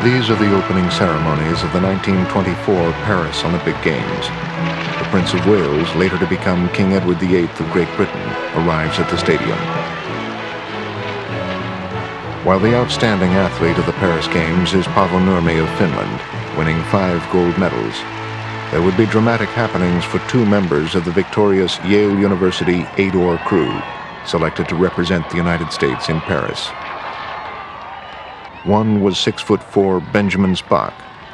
These are the opening ceremonies of the 1924 Paris Olympic Games. The Prince of Wales, later to become King Edward VIII of Great Britain, arrives at the stadium. While the outstanding athlete of the Paris Games is Paavo Nurmi of Finland, winning 5 gold medals, there would be dramatic happenings for 2 members of the victorious Yale University 8-oar crew, selected to represent the United States in Paris. One was 6'4" Benjamin Spock,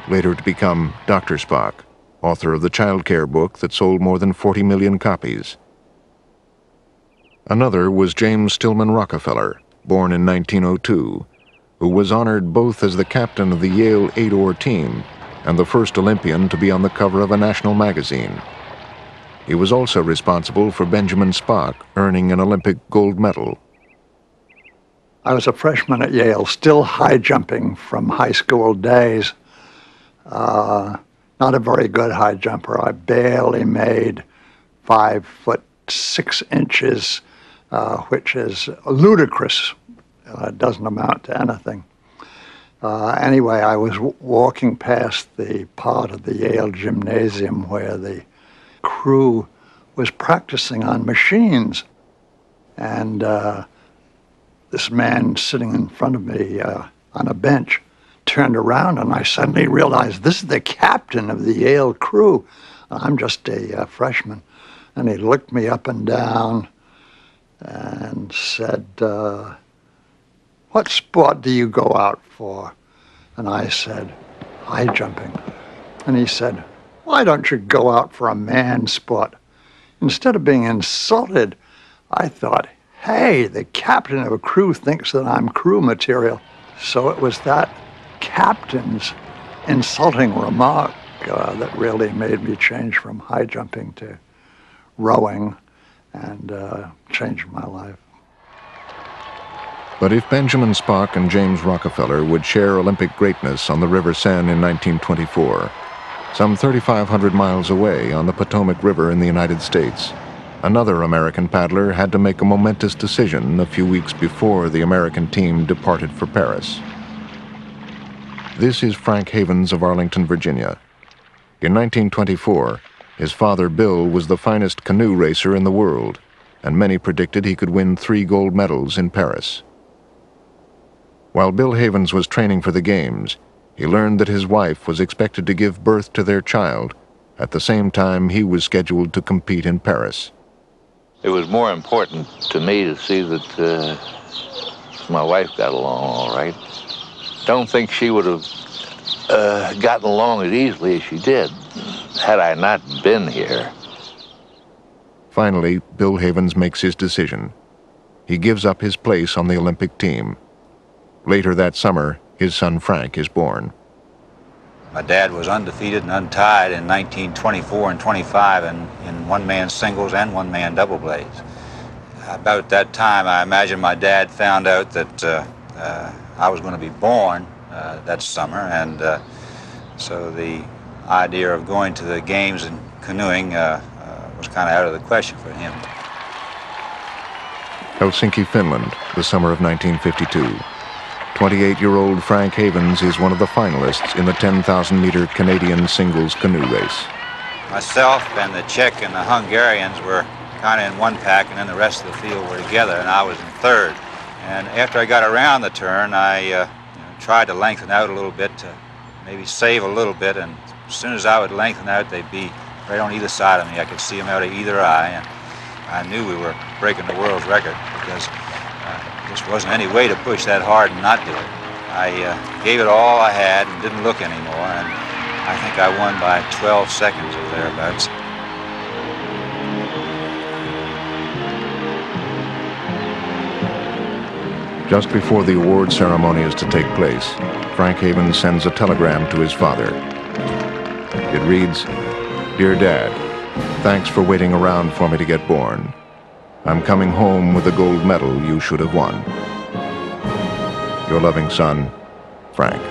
later to become Dr. Spock, author of the child care book that sold more than 40 million copies. Another was James Stillman Rockefeller, born in 1902, who was honored both as the captain of the Yale 8-oar team and the first Olympian to be on the cover of a national magazine. He was also responsible for Benjamin Spock earning an Olympic gold medal. I was a freshman at Yale, still high jumping from high school days. Not a very good high jumper. I barely made 5'6", which is ludicrous. It doesn't amount to anything. Anyway, I was walking past the part of the Yale gymnasium where the crew was practicing on machines. And this man sitting in front of me on a bench turned around, and I suddenly realized this is the captain of the Yale crew. I'm just a freshman. And he looked me up and down and said, "What sport do you go out for?" And I said, "High jumping." And he said, "Why don't you go out for a man's sport?" Instead of being insulted, I thought, hey, the captain of a crew thinks that I'm crew material. So it was that captain's insulting remark that really made me change from high jumping to rowing and changed my life. But if Benjamin Spock and James Rockefeller would share Olympic greatness on the River Seine in 1924, some 3,500 miles away on the Potomac River in the United States, another American paddler had to make a momentous decision a few weeks before the American team departed for Paris. This is Frank Havens of Arlington, Virginia. In 1924, his father Bill was the finest canoe racer in the world, and many predicted he could win 3 gold medals in Paris. While Bill Havens was training for the Games, he learned that his wife was expected to give birth to their child at the same time he was scheduled to compete in Paris. It was more important to me to see that my wife got along all right. Don't think she would have gotten along as easily as she did had I not been here. Finally, Bill Havens makes his decision. He gives up his place on the Olympic team. Later that summer, his son Frank is born. My dad was undefeated and untied in 1924 and 25 in one-man singles and one-man double blades. About that time, I imagine my dad found out that I was going to be born that summer, and so the idea of going to the Games and canoeing was kind of out of the question for him. Helsinki, Finland, the summer of 1952. 28-year-old Frank Havens is one of the finalists in the 10,000-meter Canadian singles canoe race. Myself and the Czech and the Hungarians were kind of in one pack, and then the rest of the field were together, and I was in third. And after I got around the turn, I tried to lengthen out a little bit to maybe save a little bit, and as soon as I would lengthen out, they'd be right on either side of me. I could see them out of either eye, and I knew we were breaking the world's record because there just wasn't any way to push that hard and not do it. I gave it all I had and didn't look anymore, and I think I won by 12 seconds or thereabouts. Just before the award ceremony is to take place, Frank Havens sends a telegram to his father. It reads, "Dear Dad, thanks for waiting around for me to get born. I'm coming home with the gold medal you should have won. Your loving son, Frank."